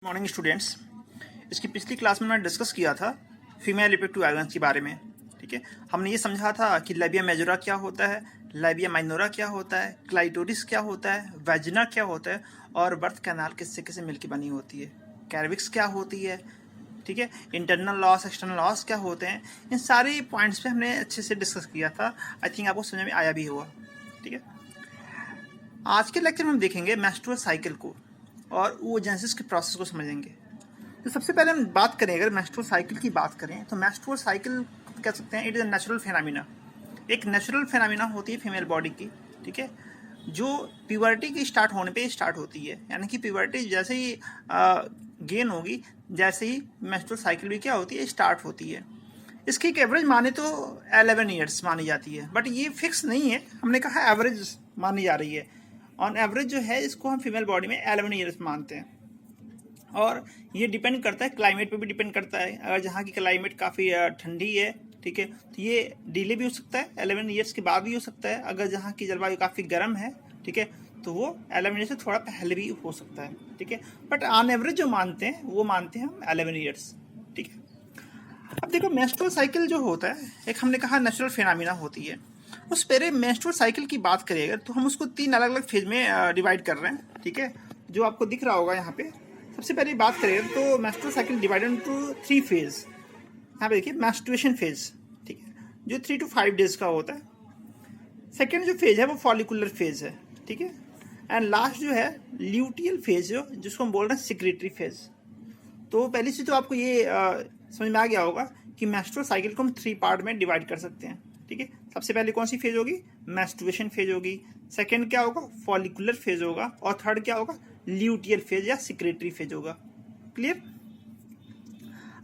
Morning students. इसकी पिछली class में मैंने डिस्कस किया था फीमेल रिप्रोडक्टिव ऑर्गन्स के बारे में। ठीक है, हमने ये समझा था कि लैबिया मेजोरा क्या होता है, लैबिया माइनोरा क्या होता है, क्लाइटोरिस क्या होता है, वेजिना क्या होता है और बर्थ कैनाल किससे किससे मिलकर बनी होती है, कैरविक्स क्या होती है। ठीक है, इंटरनल लॉस एक्सटर्नल लॉस क्या होते हैं। इन सारे पॉइंट्स पे हमने अच्छे से डिस्कस किया था। आई थिंक आपको समझ में आया भी होगा। ठीक है, आज के लेक्चर में हम देखेंगे मेंस्ट्रुअल साइकिल को और oogenesis के प्रोसेस को समझेंगे। तो सबसे पहले हम बात करें, अगर मेंस्ट्रुअल साइकिल की बात करें तो मेंस्ट्रुअल साइकिल कह सकते हैं it is a natural phenomena. एक नेचुरल फिनोमिना होती है फीमेल बॉडी की। ठीक है, जो प्यूबर्टी की स्टार्ट होने पे स्टार्ट होती है, यानी कि प्यूबर्टी जैसे ही गेन होगी, जैसे ही मेंस्ट्रुअल साइकिल भी क्या होती है, स्टार्ट होती है। इसकी एक एवरेज माने तो 11 ईयर्स मानी जाती है, बट ये फिक्स नहीं है, हमने कहा एवरेज मानी जा रही है। ऑन एवरेज जो है इसको हम फीमेल बॉडी में 11 ईयर्स मानते हैं। और ये डिपेंड करता है क्लाइमेट पे भी डिपेंड करता है। अगर जहाँ की क्लाइमेट काफ़ी ठंडी है, ठीक है, तो ये डिले भी हो सकता है, 11 ईयर्स के बाद भी हो सकता है। अगर जहाँ की जलवायु काफ़ी गर्म है, ठीक है, तो वो 11 ईयर्स से थोड़ा पहले भी हो सकता है। ठीक है, बट ऑन एवरेज जो मानते हैं वो मानते हैं हम 11 ईयर्स। ठीक है, अब देखो मेंस्ट्रुअल साइकिल जो होता है, एक हमने कहा नेचुरल फिनोमिना होती है। उस पहले मेंस्ट्रुअल साइकिल की बात करें अगर, तो हम उसको 3 अलग अलग फेज में डिवाइड कर रहे हैं। ठीक है, जो आपको दिख रहा होगा यहाँ पे। सबसे पहले बात करें तो menstrual cycle divided into 3 phase. यहाँ पे देखिए मेंस्ट्रुएशन फेज, ठीक है, जो 3 to 5 डेज का होता है। सेकेंड जो फेज है वो फॉलिकुलर फेज है। ठीक है, एंड लास्ट जो है ल्यूटियल फेज, जिसको हम बोल रहे हैं सिक्रेटरी फेज। तो पहली चीज तो आपको ये समझ में आ गया होगा कि मेंस्ट्रुअल साइकिल को हम 3 पार्ट में डिवाइड कर सकते हैं। ठीक है, सबसे पहले कौन सी फेज होगी, मेंस्ट्रुएशन फेज होगी। सेकंड क्या होगा, फॉलिकुलर फेज होगा। और थर्ड क्या होगा, ल्यूटियल फेज या सिक्रेटरी फेज होगा। क्लियर।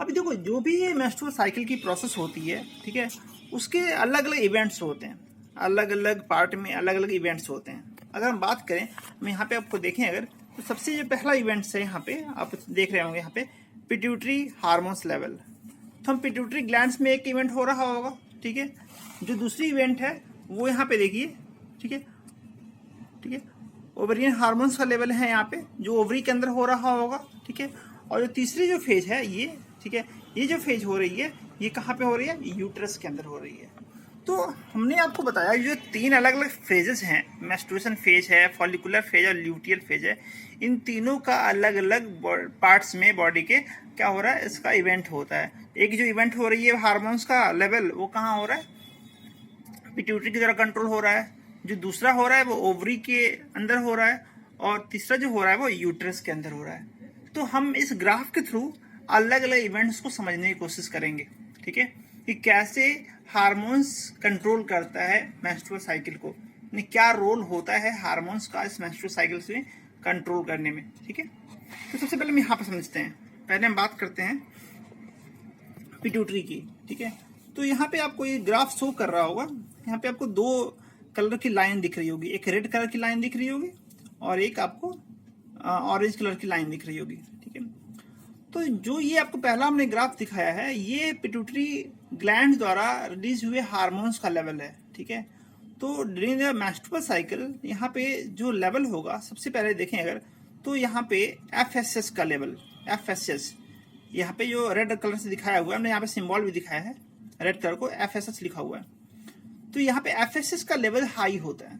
अभी देखो जो भी ये मेंस्ट्रुअल साइकिल की प्रोसेस होती है, ठीक है, उसके अलग अलग इवेंट्स होते हैं, अलग अलग पार्ट में अलग अलग इवेंट्स होते हैं। अगर हम बात करें, हम यहाँ पे आपको देखें अगर, तो सबसे जो पहला इवेंट्स है यहाँ पे आप देख रहे होंगे यहाँ पे पिट्यूटरी हार्मोन्स लेवल। तो हम पिट्यूटरी ग्लैंड्स में एक इवेंट हो रहा होगा। ठीक है, जो दूसरी इवेंट है वो यहाँ पे देखिए। ठीक है, ठीक है, ओवरियन हार्मोन्स का लेवल है यहाँ पे, जो ओवरी के अंदर हो रहा होगा। ठीक है, और जो तीसरी जो फेज है ये, ठीक है, ये जो फेज हो रही है ये कहाँ पे हो रही है, यूट्रस के अंदर हो रही है। तो हमने आपको बताया जो 3 अलग अलग फेजेस हैं, मेंस्ट्रुएशन फेज है, फॉलिकुलर फेज और ल्यूटियल फेज है, इन तीनों का अलग अलग पार्ट्स में बॉडी के क्या हो रहा है, इसका इवेंट होता है। एक जो इवेंट हो रही है हार्मोन्स का लेवल, वो कहाँ हो रहा है, पिट्यूटरी की तरह कंट्रोल हो रहा है। जो दूसरा हो रहा है वो ओवरी के अंदर हो रहा है, और तीसरा जो हो रहा है वो यूट्रस के अंदर हो रहा है। तो हम इस ग्राफ के थ्रू अलग अलग इवेंट्स को समझने की कोशिश करेंगे। ठीक है, कि कैसे हार्मोन्स कंट्रोल करता है मेंस्ट्रुअल साइकिल को, क्या रोल होता है हार्मोन्स का इस मेंस्ट्रुअल साइकिल से कंट्रोल करने में। ठीक है, तो सबसे पहले हम यहाँ पर समझते हैं। पहले हम बात करते हैं पिट्यूटरी की। ठीक है, तो यहाँ पे आपको ये ग्राफ शो कर रहा होगा। यहाँ पे आपको 2 कलर की लाइन दिख रही होगी, एक रेड कलर की लाइन दिख रही होगी और एक आपको ऑरेंज कलर की लाइन दिख रही होगी। ठीक है, तो जो ये आपको पहला हमने ग्राफ दिखाया है, ये पिट्यूटरी ग्लैंड द्वारा रिलीज हुए हार्मोन्स का लेवल है। ठीक है, तो ड्यूरिंग द मेंस्ट्रुअल साइकिल यहाँ पे जो लेवल होगा, सबसे पहले देखें अगर, तो यहाँ पे FSS का लेवल, FSS यहाँ पे जो रेड कलर से दिखाया हुआ है, हमने यहाँ पे सिंबल भी दिखाया है, रेड कलर को FSS लिखा हुआ है। तो यहाँ पे FSS का लेवल हाई होता है।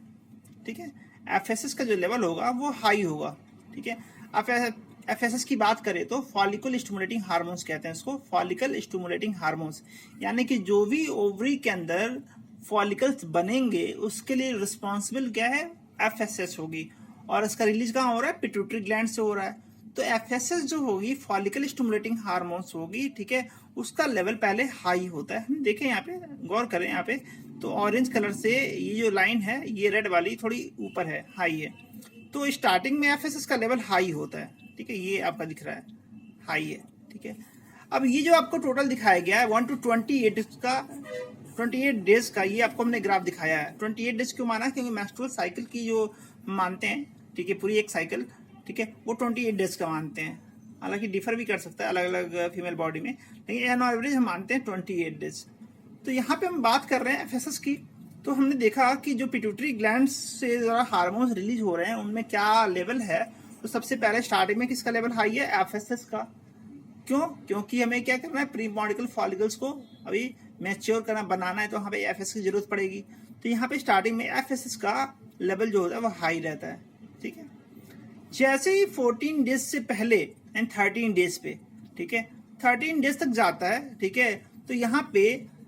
ठीक है, FSS का जो लेवल होगा वो हाई होगा। ठीक है, FSS की बात करें तो फॉलिकल स्टिमुलेटिंग हार्मोन्स कहते हैं इसको, फॉलिकल स्टिमुलेटिंग हार्मोन्स, यानी कि जो भी ओवरी के अंदर फॉलिकल्स बनेंगे उसके लिए रिस्पॉन्सिबल क्या है, FSS होगी। और इसका रिलीज कहाँ हो रहा है, पिट्यूटरी ग्लैंड से हो रहा है। तो FSS जो होगी फॉलिकल स्टिमुलेटिंग हार्मोन्स होगी। ठीक है, उसका लेवल पहले हाई होता है। हम देखें यहाँ पे, गौर करें यहाँ पे, तो ऑरेंज कलर से ये जो लाइन है, ये रेड वाली थोड़ी ऊपर है, हाई है। तो स्टार्टिंग में FSS का लेवल हाई होता है। ठीक है, ये आपका दिख रहा है हाई है। ठीक है, अब ये जो आपको टोटल दिखाया गया है 1 to 28 का, 28 डेज का, ये आपको हमने ग्राफ दिखाया है। 28 डेज क्यों माना, क्योंकि मेंस्ट्रुअल साइकिल की जो मानते हैं, ठीक है, पूरी एक साइकिल, ठीक है, वो 28 डेज का मानते हैं। हालांकि डिफर भी कर सकता है अलग अलग फीमेल बॉडी में, लेकिन एन एवरेज हम मानते हैं 28 डेज। तो यहाँ पे हम बात कर रहे हैं FSS की। तो हमने देखा कि जो पिट्यूटरी ग्लैंड से हार्मोन्स रिलीज हो रहे हैं उनमें क्या लेवल है, तो सबसे पहले स्टार्टिंग में किसका लेवल हाई है? एफएसएस का। क्यों? क्योंकि हमें क्या करना है, प्री मॉडिकल फॉलिकल्स को अभी मैच्योर करना, बनाना है, तो वहाँ पे एफएस की जरूरत पड़ेगी। तो यहाँ पे स्टार्टिंग में एफएसएस का लेवल जो होता है वो हाई रहता है, ठीक है। जैसे ही 14 डेज से पहले एंड 13 डेज पे, ठीक है, 13 डेज तक जाता है, ठीक है, तो यहाँ पे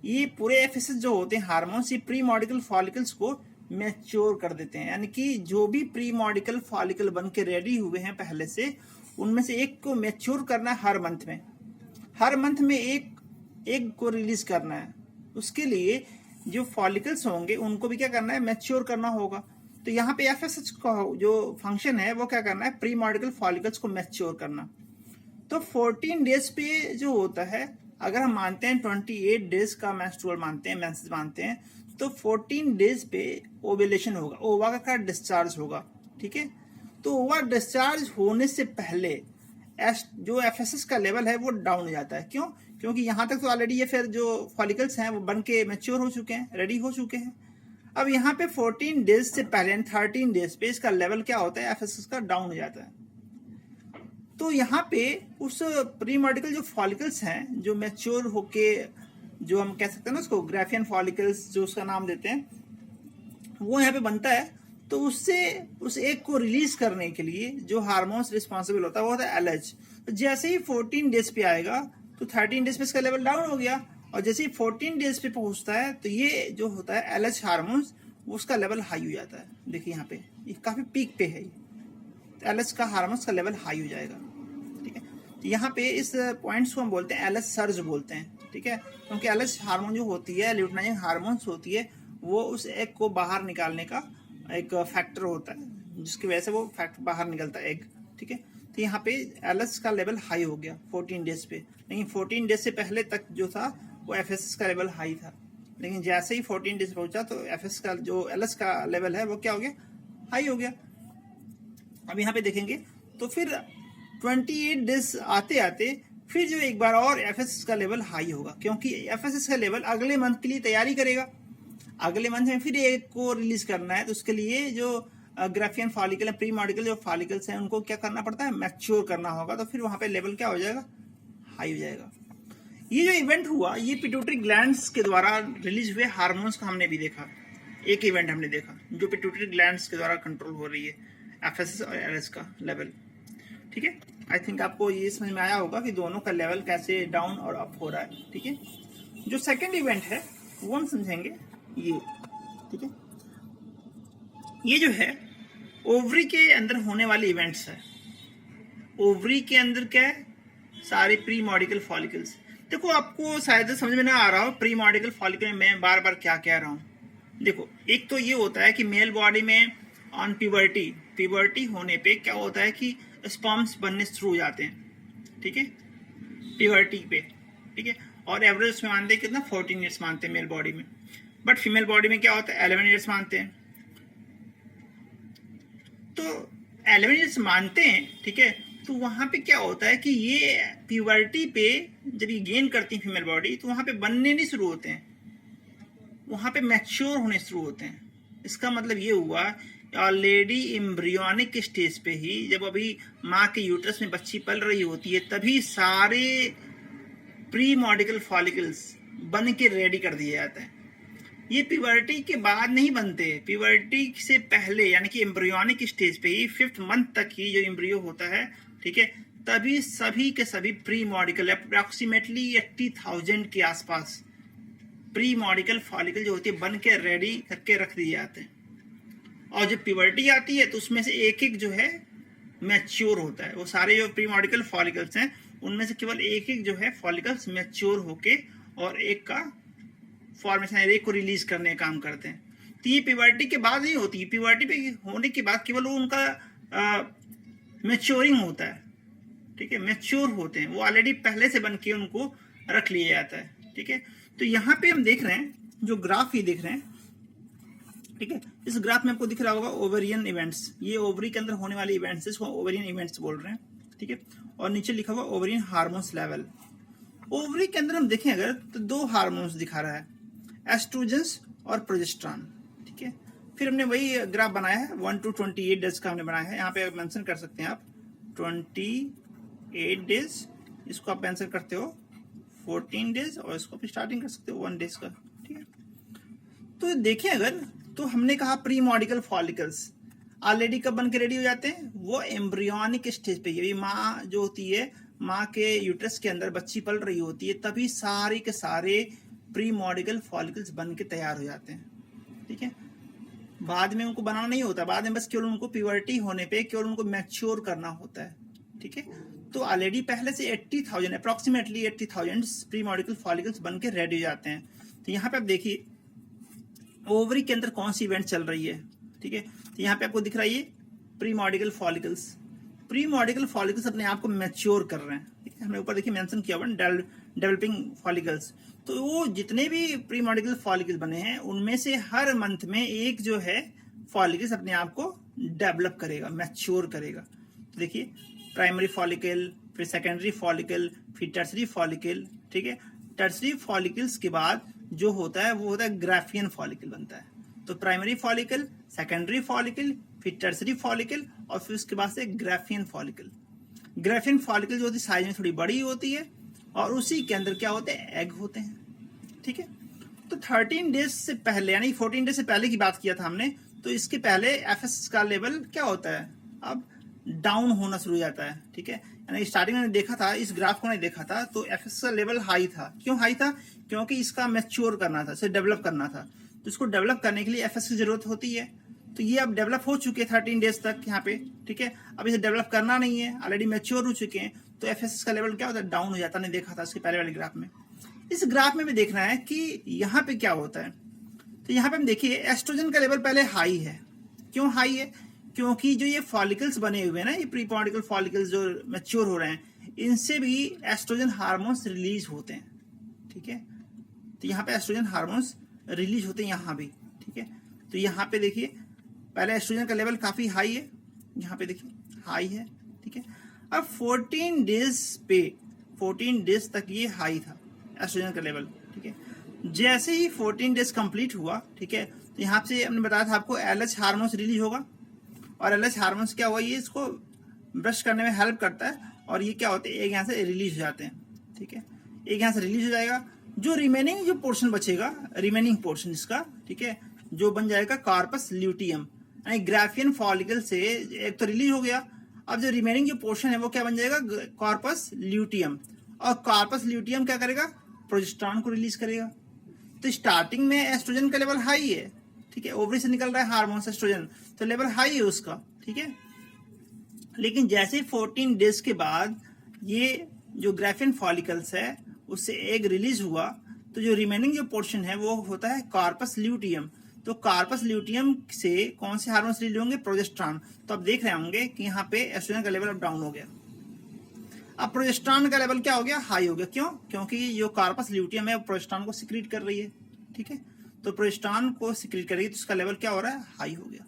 ये पूरे एफएसएस जो होते हैं हार्मोन्स, ये प्री मॉडिकल फॉलिकल्स को मैच्योर कर देते हैं। यानी कि जो भी प्री मॉडिकल फॉलिकल बन के रेडी हुए हैं पहले से, उनमें से एक को मैच्योर करना है हर मंथ में। हर मंथ में एक को रिलीज करना है। उसके लिए जो फॉलिकल्स होंगे उनको भी क्या करना है, मैच्योर करना होगा। तो यहाँ पे एफएसएच का जो फंक्शन है वो क्या करना है, प्री मॉडिकल फॉलिकल्स को मैच्योर करना। तो 14 डेज पे जो होता है, अगर हम मानते हैं 28 डेज का मेंस्ट्रुअल मानते हैं, मेंसेस मानते हैं, तो 14 डेज पे ओव्यूलेशन होगा, ओवा का डिस्चार्ज होगा, ठीक है। तो ओवा डिस्चार्ज होने से पहले जो एफएसएस का लेवल है वो डाउन हो जाता है। क्यों? क्योंकि यहाँ तक तो ऑलरेडी ये फिर जो फॉलिकल्स हैं वो बन के मैच्योर हो चुके हैं, रेडी हो चुके हैं। अब यहाँ पे 14 डेज से पहले 13 डेज पे इसका लेवल क्या होता है, एफएसएस का डाउन हो जाता है। तो यहाँ पे उस प्री मॉडिकल जो फॉलिकल्स हैं जो मैच्योर होके, जो हम कह सकते हैं ना उसको ग्राफियन फॉलिकल्स जो उसका नाम देते हैं, वो यहाँ पे बनता है। तो उससे उस एक को रिलीज करने के लिए जो हार्मोन्स रिस्पॉन्सिबल होता है वो होता है एलएच। तो जैसे ही 14 डेज पे आएगा तो 13 डेज पे इसका लेवल डाउन हो गया, और जैसे ही 14 डेज पे पहुंचता है तो ये जो होता है एलएच हार्मोन्स, उसका लेवल हाई हो जाता है। देखिए यहाँ पे ये काफी पीक पे है, एलएच का हार्मोन्स का लेवल हाई हो जाएगा, ठीक है। तो यहाँ पे इस पॉइंट्स को हम बोलते हैं एलएच सर्ज बोलते हैं, ठीक है। क्योंकि एलएच हार्मोन जो होती है, ल्यूटिनाइजिंग हार्मोन्स होती है, वो उस एग को बाहर निकालने का एक फैक्टर होता है, जिसकी वजह से वो फैक्टर बाहर निकलता है एग, ठीक है। तो यहाँ पे एलएच का लेवल हाई हो गया 14 डेज पे, लेकिन 14 डेज से पहले तक जो था वो एफएसएस का लेवल हाई था, लेकिन जैसे ही 14 डेज पहुंचा तो एफएस का जो एलएच का लेवल है वो क्या हो गया, हाई हो गया। अब यहाँ पे देखेंगे तो फिर 28 डेज आते आते फिर जो एक बार और एफएसएस का लेवल हाई होगा, क्योंकि एफएसएस का लेवल अगले मंथ के लिए तैयारी करेगा। अगले मंथ में फिर एक को रिलीज करना है, तो उसके लिए जो ग्राफियन फॉलिकल है, प्री मॉडिकल जो फॉलिकल्स हैं, उनको क्या करना पड़ता है, मैच्योर करना होगा। तो फिर वहां पे लेवल क्या हो जाएगा, हाई हो जाएगा। ये जो इवेंट हुआ, ये पिट्यूटरी ग्लैंड्स के द्वारा रिलीज हुए हार्मोन्स का हमने भी देखा। एक इवेंट हमने देखा जो पिट्यूटरी ग्लैंड्स के द्वारा कंट्रोल हो रही है, एफएसएस और एलएच का लेवल, ठीक है। आई थिंक आपको ये समझ में आया होगा कि दोनों का लेवल कैसे डाउन और अप हो रहा है, ठीक है। जो सेकेंड इवेंट है वो हम समझेंगे ये, ठीक है। ये जो है ओवरी के अंदर होने वाले इवेंट्स है। ओवरी के अंदर क्या है, सारे प्री मॉडिकल फॉलिकल्स। देखो आपको शायद समझ में ना आ रहा हो प्री मॉडिकल फॉलिकल में बार बार क्या कह रहा हूं। देखो एक तो ये होता है कि मेल बॉडी में ऑन प्यूबर्टी होने पे क्या होता है कि स्पर्म्स बनने शुरू हो जाते हैं, ठीक है, प्यूबर्टी पे, ठीक है। और एवरेज उसमें मानते हैं कितना, 14 ईयर्स मानते हैं मेल बॉडी में। बट फीमेल बॉडी में क्या होता है, 11 ईयर्स मानते हैं। तो 11 ईयर्स मानते हैं, ठीक है। तो वहां पे क्या होता है कि ये प्यूबर्टी पे जब ये गेन करती है फीमेल बॉडी, तो वहां पे बनने नहीं शुरू होते हैं, वहां पे मैच्योर होने शुरू होते हैं। इसका मतलब ये हुआ ऑलरेडी एम्ब्रियोनिक स्टेज पे ही, जब अभी माँ के यूट्रस में बच्ची पल रही होती है, तभी सारे प्री मॉडिकल फॉलिकल्स बन के रेडी कर दिए जाते हैं। ये प्यूबर्टी के बाद नहीं बनते, प्यूबर्टी से पहले यानी कि एम्ब्रियोनिक स्टेज पे ही 5th मंथ तक ही जो एम्ब्रियो होता है, ठीक है, तभी सभी के सभी प्री मॉडिकल अप्रोक्सीमेटली 80,000 के आसपास प्री मॉडिकल फॉलिकल जो होती है बन के रेडी करके रख दिए जाते हैं। और जब प्यूबर्टी आती है तो उसमें से एक एक जो है मैच्योर होता है। वो सारे जो प्री मॉडिकल फॉलिकल्स हैं उनमें से केवल एक एक जो है फॉलिकल्स मैच्योर होके और एक का फॉर्मेशन, एक को रिलीज करने का काम करते हैं। तो ये प्यूबर्टी के बाद नहीं होती, प्यूबर्टी पे होने के बाद केवल वो उनका मैच्योरिंग होता है, ठीक है, मैच्योर होते हैं, वो ऑलरेडी पहले से बन के उनको रख लिया जाता है, ठीक है। तो यहाँ पे हम देख रहे हैं जो ग्राफ ये देख रहे हैं, ठीक है, इस ग्राफ में आपको दिख रहा होगा ओवेरियन इवेंट्स। ये ओवरी के अंदर होने वाले इवेंट्स इसको ओवेरियन इवेंट्स बोल रहे हैं, ठीक है। और नीचे लिखा हुआ ओवेरियन हार्मोन्स लेवल। ओवरी के अंदर हम देखें अगर तो 2 हार्मोन्स दिखा रहा है, एस्ट्रोजन्स और प्रोजेस्टेरॉन, ठीक है। फिर हमने वही ग्राफ बनाया है 1 to 28 डेज का हमने बनाया है। यहाँ पे मेंशन कर सकते हैं आप 28 डेज, इसको आप मेंशन करते हो 14 डेज और इसको आप स्टार्टिंग कर सकते हो 1 डेज का, ठीक है। तो देखिए अगर तो हमने कहा प्री मॉडिकल फॉलिकल्स ऑलरेडी कब बन के रेडी हो जाते हैं, वो एम्ब्रियोनिक स्टेज पे, ये माँ जो होती है, माँ के यूट्रस के अंदर बच्ची पल रही होती है, तभी सारे के सारे प्री मॉडिकल फॉलिकल्स बन के तैयार हो जाते हैं, ठीक है। बाद में उनको बनाना नहीं होता, बाद में बस केवल उनको प्यूबर्टी होने पे केवल उनको मैच्योर करना होता है, ठीक है। तो ऑलरेडी पहले से 80,000 अप्रोक्सीमेटली 80,000 प्री मॉडिकल फॉलिकल्स बन के रेडी हो जाते हैं। तो यहाँ पे आप देखिए ओवरी के अंदर कौन सी इवेंट चल रही है, ठीक है। तो यहाँ पे आपको दिख रहा है ये प्री मॉडिकल फॉलिकल्स, प्री मॉडिकल फॉलिकल्स अपने आप को मैच्योर कर रहे हैं, ठीक है। हमने ऊपर देखिए मेंशन किया हुआ डेवलपिंग फॉलिकल्स। तो वो जितने भी प्री मॉडिकल फॉलिकल्स बने हैं उनमें से हर मंथ में एक जो है फॉलिकल्स अपने आप को डेवलप करेगा, मैच्योर करेगा। तो देखिए प्राइमरी फॉलिकल, फिर सेकेंडरी फॉलिकल, फिर टर्सरी फॉलिकल, ठीक है। टर्सरी फॉलिकल्स के बाद जो होता है वो होता है ग्राफियन फॉलिकल बनता है। तो प्राइमरी फॉलिकल, सेकेंडरी फॉलिकल, फिर टर्सरी फॉलिकल और फिर उसके बाद से ग्राफियन फॉलिकल। ग्राफियन फॉलिकल जो होती है साइज में थोड़ी बड़ी होती है और उसी के अंदर क्या होते हैं, एग होते हैं, ठीक है। तो 13 डेज से पहले यानी 14 डेज से पहले की बात किया था हमने, तो इसके पहले एफएस का लेवल क्या होता है, अब डाउन होना शुरू हो जाता है, ठीक है। यानी स्टार्टिंग में देखा था, इस ग्राफ को नहीं देखा था, तो एफएस का लेवल हाई था। क्यों हाई था, क्योंकि इसका मैच्योर करना था, इसे डेवलप करना था। तो इसको डेवलप करने के लिए एफएस की जरूरत होती है। तो ये अब डेवलप हो चुके 13 डेज तक यहाँ पे, ठीक है। अब इसे डेवलप करना नहीं है, ऑलरेडी मैच्योर हो चुके हैं, तो एफएस का लेवल क्या होता है, डाउन हो जाता। नहीं देखा था इसके पहले वाले ग्राफ में। इस ग्राफ में भी देखना है कि यहाँ पे क्या होता है। तो यहाँ पे हम देखिए एस्ट्रोजन का लेवल पहले हाई है। क्यों हाई है, क्योंकि जो ये फॉलिकल्स बने हुए हैं ना, ये प्री मॉडिकल फॉलिकल्स जो मैच्योर हो रहे हैं, इनसे भी एस्ट्रोजन हार्मोन्स रिलीज होते हैं, ठीक है। तो यहाँ पे एस्ट्रोजन हार्मोन्स रिलीज होते हैं यहाँ भी, ठीक है। तो यहाँ पे देखिए पहले एस्ट्रोजन का लेवल काफी हाई है, यहाँ पे देखिए हाई है, ठीक है। अब 14 डेज तक ये हाई था एस्ट्रोजन का लेवल, ठीक है। जैसे ही 14 डेज कंप्लीट हुआ, ठीक है, तो यहाँ से हमने बताया था आपको एलएच हार्मोन्स रिलीज होगा। और एलएच हार्मोन्स क्या हुआ, ये इसको ब्रश करने में हेल्प करता है और ये क्या होते हैं, एक यहाँ से रिलीज हो जाते हैं, ठीक है। एक यहाँ से रिलीज हो जाएगा, जो रिमेनिंग जो पोर्शन बचेगा, रिमेनिंग पोर्शन इसका, ठीक है, जो बन जाएगा कार्पस ल्यूटियम। यानी ग्राफियन फॉलिकल से एक तो रिलीज हो गया, अब जो रिमेनिंग जो पोर्शन है वो क्या बन जाएगा, कार्पस ल्यूटियम। और कार्पस ल्यूटियम क्या करेगा, प्रोजेस्टेरॉन को रिलीज करेगा। तो स्टार्टिंग में एस्ट्रोजन का लेवल हाई है, ठीक है, ओवरी से निकल रहा है हार्मोन एस्ट्रोजन, तो लेवल हाई है उसका, ठीक है। लेकिन जैसे 14 डेज के बाद ये जो ग्राफियन फॉलिकल्स है उससे एग रिलीज हुआ, तो जो रिमेनिंग जो पोर्शन है वो होता है कार्पस ल्यूटियम। तो कार्पस ल्यूटियम से कौन से हार्मोन्स रिलीज होंगे, प्रोजेस्टेरॉन। तो आप देख रहे होंगे कि यहाँ पे एस्ट्रोजन का लेवल अब डाउन हो गया, अब प्रोजेस्टेरॉन का लेवल क्या हो गया, हाई हो गया। क्यों, क्योंकि जो कार्पस ल्यूटियम है वो प्रोजेस्टेरॉन को सिक्रीट कर रही है, ठीक है। तो प्रोजेस्टेरॉन को सिक्रीट करेगी तो उसका लेवल क्या हो रहा है, हाई हो गया।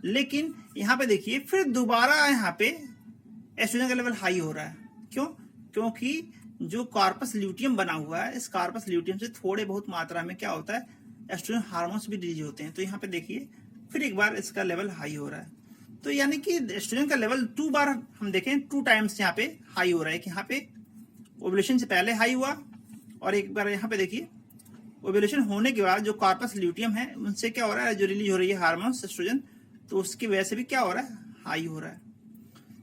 लेकिन यहाँ पे देखिए फिर दोबारा यहाँ पे एस्ट्रोजन का लेवल हाई हो रहा है। क्यों, क्योंकि जो कार्पस ल्यूटियम बना हुआ है, इस कार्पस ल्यूटियम से थोड़े बहुत मात्रा में क्या होता है, एस्ट्रोजन हार्मोन्स भी रिलीज होते हैं। तो यहाँ पे देखिए फिर एक बार इसका लेवल हाई हो रहा है। तो यानी कि एस्ट्रोजन का लेवल 2 बार हम देखें 2 टाइम्स यहाँ पे हाई हो रहा है, कि यहाँ पे ओव्यूलेशन से पहले हाई हुआ और एक बार यहाँ पे देखिए ओव्यूलेशन होने के बाद जो कार्पस ल्यूटियम है उनसे क्या हो रहा है, जो रिलीज हो रही है हार्मोन्स एस्ट्रोजन, तो उसकी वजह से भी क्या हो रहा है, हाई हो रहा है।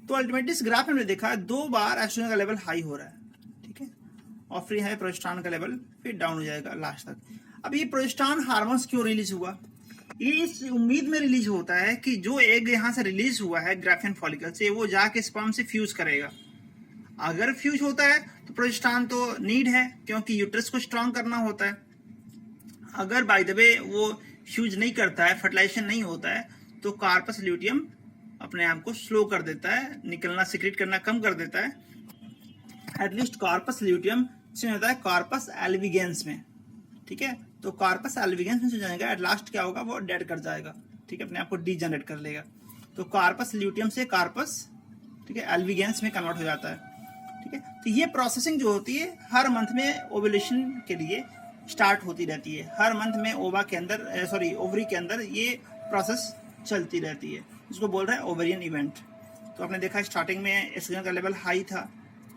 तो अल्टीमेटली इस ग्राफ में हमने देखा 2 बार एस्ट्रोजन का लेवल हाई हो रहा है, ठीक है। और फिर यहाँ प्रोजेस्टेरॉन का लेवल फिर डाउन हो जाएगा लास्ट तक। अब ये प्रोजेस्टेरॉन हार्मोन्स क्यों रिलीज हुआ, ये इस उम्मीद में रिलीज होता है कि जो एग यहाँ से रिलीज हुआ है ग्राफियन फॉलिकल से, वो जाके स्पर्म से फ्यूज करेगा। अगर फ्यूज होता है तो प्रोजेस्टेरॉन तो नीड है, क्योंकि यूट्रस को स्ट्रांग करना होता है। अगर बाय द वे वो फ्यूज नहीं करता है, फर्टिलाइजेशन नहीं होता है, तो कार्पस ल्यूटियम अपने आप को स्लो कर देता है, निकलना सिक्रीट करना कम कर देता है। एटलीस्ट कार्पस ल्यूटियम से होता है कार्पस एल्विगेंस में, ठीक है। तो कार्पस एल्विगेंस में से जाएगा, एट लास्ट क्या होगा, वो डेड कर जाएगा, ठीक है, अपने आप को डीजनरेट कर लेगा। तो कार्पस ल्यूटियम से कार्पस, ठीक है, एल्विगेंस में कन्वर्ट हो जाता है, ठीक है। तो ये प्रोसेसिंग जो होती है हर मंथ में ओव्यूलेशन के लिए स्टार्ट होती रहती है। हर मंथ में ओवा के अंदर ओवरी के अंदर ये प्रोसेस चलती रहती है, इसको बोल रहे हैं ओवेरियन इवेंट। तो आपने देखा स्टार्टिंग में एस्ट्रोजन का लेवल हाई था,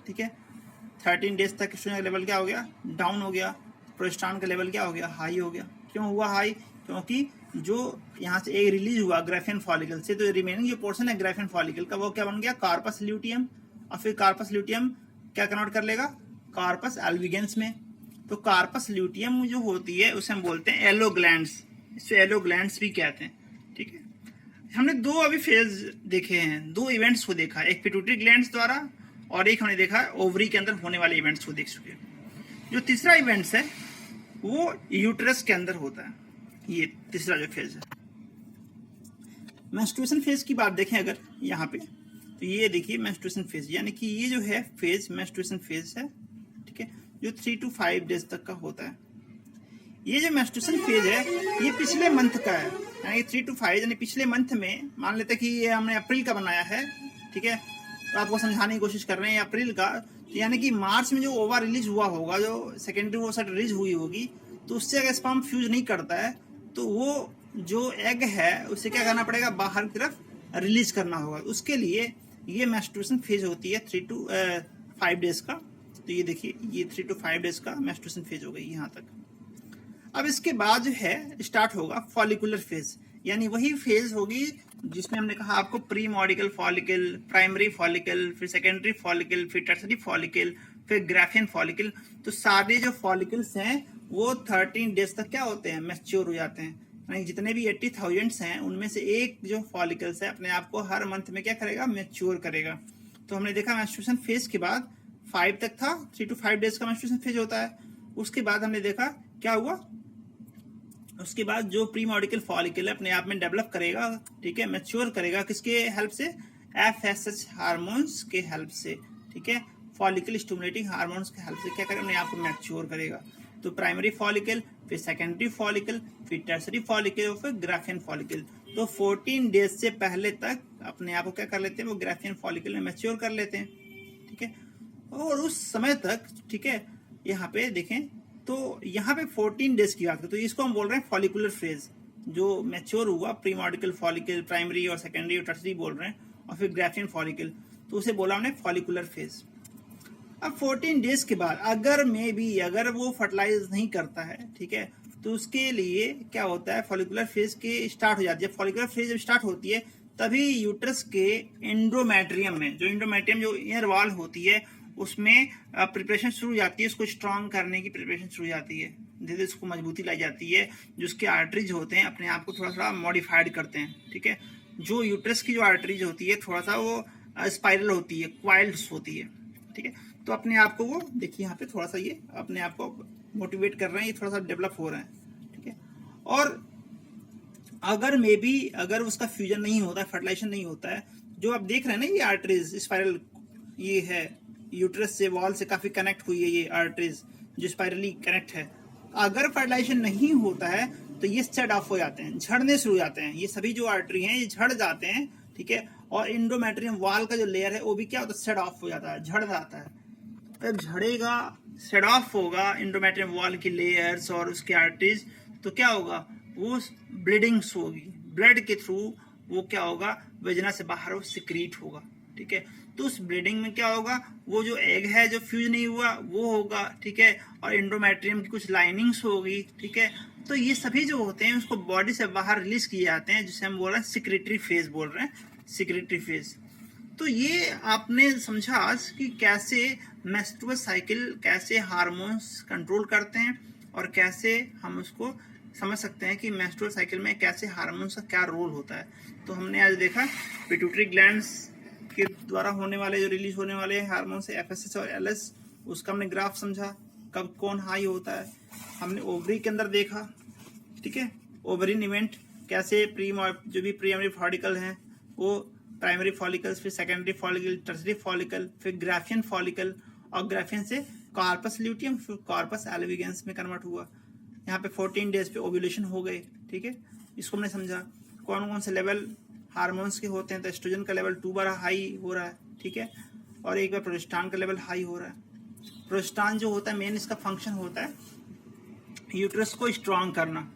ठीक है, 13 डेज तक एस्ट्रोजन का लेवल क्या हो गया, डाउन हो गया, प्रोजेस्टेरोन का लेवल क्या हो गया, हाई हो गया। क्यों हुआ हाई? क्योंकि जो यहाँ से एक रिलीज हुआ ग्राफियन फॉलिकल से, तो रिमेनिंग जो पोर्शन है ग्राफियन फॉलिकल का वो क्या बन गया, कार्पस ल्यूटियम, और फिर कार्पस ल्यूटियम क्या कन्वर्ट कर लेगा, कार्पस एल्विगेंस में। तो कार्पस ल्यूटियम जो होती है उसे हम बोलते हैं एलो ग्लैंड्स, इसे एलो ग्लैंड्स भी कहते हैं, ठीक है। हमने दो अभी फेज देखे हैं, दो इवेंट्स को देखा, एक पिट्यूटरी ग्लैंड्स द्वारा और एक हमने देखा ओवरी के अंदर होने वाले इवेंट्स को देख चुके। जो तीसरा इवेंट्स है वो यूट्रस के अंदर होता है, ये तीसरा जो फेज है। मेंस्ट्रुएशन फेज की बात देखें अगर यहाँ पे, तो ये देखिए मेंस्ट्रुएशन फेज, यानी कि ये जो है फेज मेंस्ट्रुएशन फेज है, ठीक है, जो 3 to 5 डेज तक का होता है। ये जो मेंस्ट्रुएशन फेज है ये पिछले मंथ का है, यानी 3 to 5, यानी पिछले मंथ में, मान लेते कि ये हमने अप्रैल का बनाया है, ठीक है, तो आपको समझाने की कोशिश कर रहे हैं अप्रैल का, यानी कि मार्च में जो ओवा रिलीज हुआ होगा, जो सेकेंडरी ओवा रिलीज हुई होगी, तो उससे अगर स्पर्म फ्यूज नहीं करता है तो वो जो एग है उसे क्या करना पड़ेगा, बाहर की तरफ रिलीज करना होगा। उसके लिए ये मेंस्ट्रुएशन फेज होती है 3 to 5 डेज का। तो ये देखिए ये 3 to 5 डेज का मेंस्ट्रुएशन फेज हो गई यहाँ तक। अब इसके बाद जो है स्टार्ट होगा फॉलिकुलर फेज, यानी वही फेज होगी जिसमें हमने कहा आपको प्री मॉडिकल फॉलिकल, प्राइमरी फॉलिकल, फिर सेकेंडरी फॉलिकल, फिर टर्सरी फॉलिकल, फिर ग्राफियन फॉलिकल। तो सारे जो फॉलिकल्स हैं वो 13 डेज तक क्या होते हैं, मैच्योर हो जाते हैं। यानी जितने भी 80,000 हैं उनमें से एक जो फॉलिकल्स है अपने आप को हर मंथ में क्या करेगा, मैच्योर करेगा। तो हमने देखा मेंस्ट्रुएशन फेज के बाद 5 तक था, 3 to 5 डेज का मेंस्ट्रुएशन फेज होता है। उसके बाद हमने देखा क्या हुआ, उसके बाद जो प्री मॉडिकल फॉलिकल है अपने आप में डेवलप करेगा, ठीक है, मैच्योर करेगा, किसके हेल्प से, FSH हार्मोन्स के हेल्प से, ठीक है, फॉलिकल स्टिमुलेटिंग हार्मोन्स के हेल्प से क्या करेगा, अपने आप को मैच्योर करेगा। तो प्राइमरी फॉलिकल, फिर सेकेंडरी फॉलिकल, फिर टर्सरी फॉलिकल और फिर ग्राफियन फॉलिकल। तो 14 डेज से पहले तक अपने आप को क्या कर लेते हैं, वो ग्राफियन फॉलिकल में मैच्योर कर लेते हैं, ठीक है। और उस समय तक, ठीक है, यहाँ पे देखें तो यहाँ पे 14 डेज की बात करें तो इसको हम बोल रहे हैं फॉलिकुलर फेज, जो मैच्योर हुआ प्री मॉडिकल फॉलिकल, प्राइमरी और सेकेंडरी और टर्सरी बोल रहे हैं, और फिर ग्राफियन फॉलिकल, तो उसे बोला हमने फॉलिकुलर फेज। अब 14 डेज के बाद अगर वो फर्टिलाइज नहीं करता है, ठीक है, तो उसके लिए क्या होता है, फॉलिकुलर फेज के स्टार्ट हो जाती है। फॉलिकुलर फेज जब स्टार्ट होती है तभी यूट्रस के एंडोमेट्रियम में, जो एंडोमेट्रियम जो ईयर वॉल होती है उसमें प्रिपरेशन शुरू हो जाती है, उसको स्ट्रांग करने की प्रिपरेशन शुरू हो जाती है, धीरे धीरे उसको मजबूती लाई जाती है, जो उसके आर्टरीज होते हैं अपने आप को थोड़ा थोड़ा मॉडिफाइड करते हैं, ठीक है। जो यूट्रस की जो आर्टरीज होती है थोड़ा सा वो स्पाइरल होती है, क्वाइल्स होती है, ठीक है। तो अपने आप को वो देखिए यहाँ पे थोड़ा सा ये अपने आप को मोटिवेट कर रहे हैं, ये थोड़ा सा डेवलप हो रहे हैं, ठीक है। और अगर उसका फ्यूजन नहीं होता है, फर्टिलाइजेशन नहीं होता है, जो आप देख रहे हैं ना ये आर्टरीज स्पाइरल, ये है यूट्रस से वॉल से काफी कनेक्ट हुई है ये आर्टरीज जो स्पाइरली कनेक्ट है। अगर फर्टिलाइजेशन नहीं होता है तो ये सेट ऑफ हो जाते हैं, झड़ने शुरू हो जाते हैं, ये सभी जो आर्टरी हैं ये झड़ जाते हैं, ठीक है। और एंडोमेट्रियम वॉल का जो लेयर है वो भी क्या होता है, सेट ऑफ हो जाता है, झड़ जाता है। जब झड़ेगा, सेट ऑफ होगा एंडोमेट्रियम वॉल की लेयर्स और उसके आर्टरीज, तो क्या होगा, वो ब्लीडिंग्स होगी, ब्लड के थ्रू वो क्या होगा, वेजिना से बाहर वो सिक्रीट होगा, ठीक है। तो उस ब्लीडिंग में क्या होगा, वो जो एग है जो फ्यूज नहीं हुआ वो होगा, ठीक है, और एंडोमेट्रियम की कुछ लाइनिंग्स होगी, ठीक है। तो ये सभी जो होते हैं उसको बॉडी से बाहर रिलीज किए जाते हैं, जिसे हम बोल रहे हैं सिक्रेटरी फेज बोल रहे हैं, सिक्रेटरी फेज। तो ये आपने समझा आज कि कैसे मेंस्ट्रुअल साइकिल, कैसे हार्मोन्स कंट्रोल करते हैं और कैसे हम उसको समझ सकते हैं कि मेंस्ट्रुअल साइकिल में कैसे हार्मोन्स का क्या रोल होता है। तो हमने आज देखा पिट्यूटरी ग्लैंड्स के द्वारा होने वाले जो रिलीज होने वाले हार्मोन्स है FSH और LH, उसका हमने ग्राफ समझा, कब कौन हाई होता है। हमने ओवरी के अंदर देखा, ठीक है, ओवरिन इवेंट कैसे जो भी प्राइमरी फॉलिकल हैं वो प्राइमरी फॉलिकल्स, फिर सेकेंडरी फॉलिकल, टर्सरी फॉलिकल, फिर ग्राफियन फॉलिकल, और ग्राफियन से कार्पस ल्यूटियम, फिर कार्पस एल्विगेंस में कन्वर्ट हुआ। यहाँ पे 14 डेज पे ओव्यूलेशन हो गए, ठीक है। इसको हमने समझा कौन कौन से लेवल हार्मोन्स के होते हैं। तो एस्ट्रोजन का लेवल 2 बार हाई हो रहा है, ठीक है, और एक बार प्रोजेस्टेरोन का लेवल हाई हो रहा है। प्रोजेस्टेरोन जो होता है मेन इसका फंक्शन होता है यूट्रस को स्ट्रांग करना,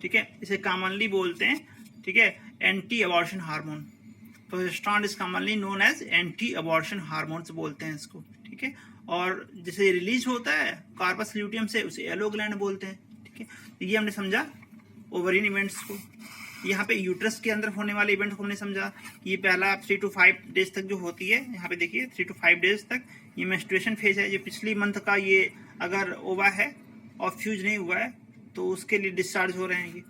ठीक है, इसे कॉमनली बोलते हैं, ठीक है, anti abortion hormone. Progesterone is commonly known as anti abortion hormones बोलते हैं इसको, ठीक है। और जैसे रिलीज होता है कार्पस ल्यूटियम से, उसे येलो ग्लैंड बोलते हैं, ठीक है। ये हमने समझा ओवरियन इवेंट्स को। यहाँ पे यूट्रस के अंदर होने वाले इवेंट को हमने समझा। ये पहला 3 to 5 डेज तक जो होती है, यहाँ पे देखिए 3 to 5 डेज तक ये मेंस्ट्रुएशन फेज है। ये पिछली मंथ का ये अगर ओवा है और फ्यूज नहीं हुआ है तो उसके लिए डिस्चार्ज हो रहे हैं ये।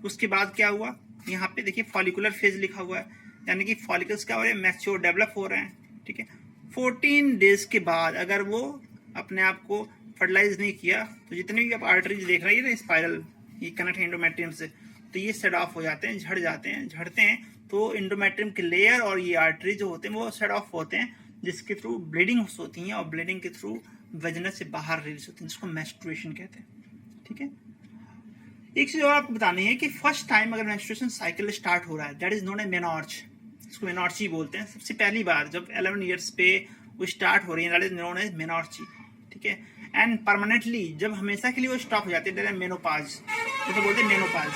उसके बाद क्या हुआ, यहाँ पे देखिए फॉलिकुलर फेज लिखा हुआ है, यानी कि फॉलिकल्स क्या हो रहे हैं, मैच्योर डेवलप हो रहे हैं, ठीक है। 14 डेज के बाद अगर वो अपने आप को फर्टिलाइज नहीं किया तो जितने भी आप आर्टरीज देख रही है ना स्पाइरल, ये कनेक्ट है एंडोमेट्रियम से, तो ये सेड ऑफ हो जाते हैं, झड़ जाते हैं, झड़ते हैं तो एंडोमेट्रियम के लेयर और ये आर्टरी जो होते हैं वो सेड ऑफ होते हैं, जिसके थ्रू ब्लीडिंग होती है और ब्लीडिंग के थ्रू वजन से बाहर रिलीज होती है, जिसको मेंस्ट्रुएशन कहते हैं, ठीक है। एक चीज और आपको बतानी है कि फर्स्ट टाइम अगर मेंस्ट्रुएशन साइकिल स्टार्ट हो रहा है, दैट इज नोन एज मेनॉर्च, इसको मेनॉर्ची बोलते हैं। सबसे पहली बार जब 11 ईयर्स पे वो स्टार्ट हो रही है, दैट इज नोन एज मेनॉर्ची, ठीक है। एंड परमानेंटली जब हमेशा के लिए वो स्टॉप हो जाती है, दैट इज मेनोपाज, जैसे बोलते हैं मेनोपाज।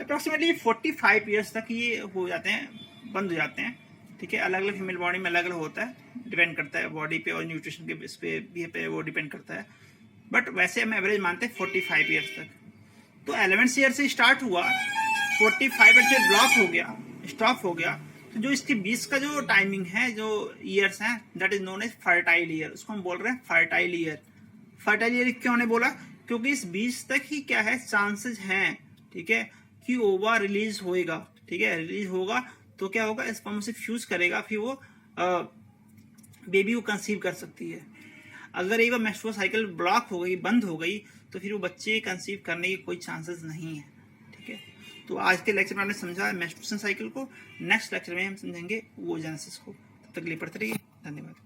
अप्रोक्सीमेटली 45 ईयर्स तक ये हो जाते हैं, बंद हो जाते हैं, ठीक है। अलग अलग फीमेल बॉडी में अलग अलग होता है, डिपेंड करता है बॉडी पे और न्यूट्रिशन के बेस पे वो डिपेंड करता है, बट वैसे हम एवरेज मानते हैं 45 ईयर्स तक। तो 11 ईयर से स्टार्ट हुआ, 45 से ब्लॉक हो गया, स्टॉप हो गया, तो जो इसके 20 का जो टाइमिंग है, जो ईयर्स हैं, that is known as fertile year, उसको हम बोल रहे हैं फर्टाइल ईयर। फर्टाइल ईयर क्यों ने बोला, क्योंकि इस 20 तक ही क्या है चांसेस हैं, ठीक है, कि ओवा रिलीज होएगा, ठीक है। रिलीज होगा तो क्या होगा, स्पर्म से फ्यूज करेगा, फिर वो बेबी को कंसीव कर सकती है। अगर एक बार मेंस्ट्रुअल साइकिल ब्लॉक हो गई, बंद हो गई, तो फिर वो बच्चे कंसीव करने की कोई चांसेस नहीं है, ठीक है। तो आज के लेक्चर में हमने समझा मेंस्ट्रुएशन साइकिल को, नेक्स्ट लेक्चर में हम समझेंगे ओवोजेनेसिस को। तब तक के लिए पढ़ते रहिए, धन्यवाद।